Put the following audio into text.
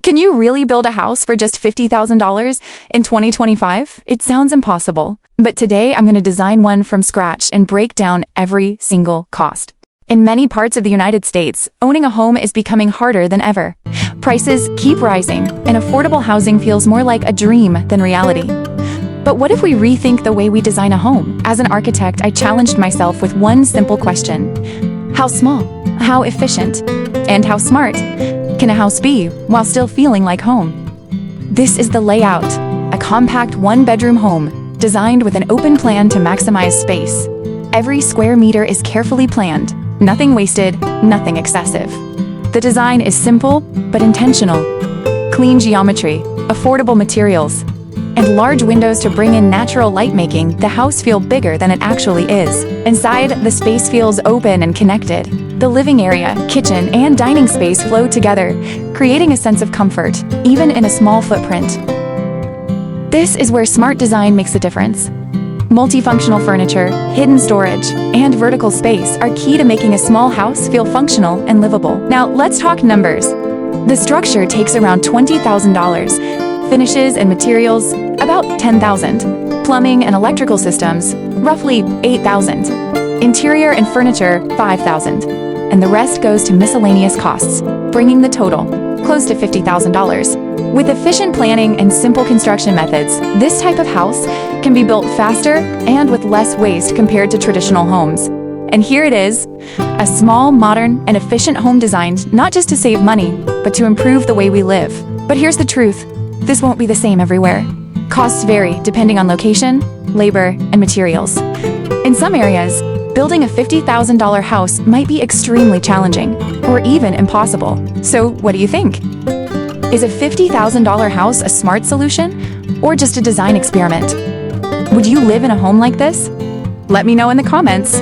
Can you really build a house for just $50,000 in 2025? It sounds impossible. But today I'm going to design one from scratch and break down every single cost. In many parts of the United States, owning a home is becoming harder than ever. Prices keep rising, and affordable housing feels more like a dream than reality. But what if we rethink the way we design a home? As an architect, I challenged myself with one simple question. How small, how efficient, and how smart can a house be while still feeling like home? This is the layout, a compact one-bedroom home designed with an open plan to maximize space. Every square meter is carefully planned, nothing wasted, nothing excessive. The design is simple but intentional. Clean geometry, affordable materials, and large windows to bring in natural light, making the house feel bigger than it actually is. Inside, the space feels open and connected. The living area, kitchen, and dining space flow together, creating a sense of comfort, even in a small footprint. This is where smart design makes a difference. Multifunctional furniture, hidden storage, and vertical space are key to making a small house feel functional and livable. Now, let's talk numbers. The structure takes around $20,000. Finishes and materials, about $10,000. Plumbing and electrical systems, roughly $8,000. Interior and furniture, $5,000. And the rest goes to miscellaneous costs, bringing the total close to $50,000. With efficient planning and simple construction methods, this type of house can be built faster and with less waste compared to traditional homes. And here it is, a small, modern, and efficient home designed not just to save money, but to improve the way we live. But here's the truth, this won't be the same everywhere. Costs vary depending on location, labor, and materials. In some areas, building a $50,000 house might be extremely challenging, or even impossible. So what do you think? Is a $50,000 house a smart solution, or just a design experiment? Would you live in a home like this? Let me know in the comments.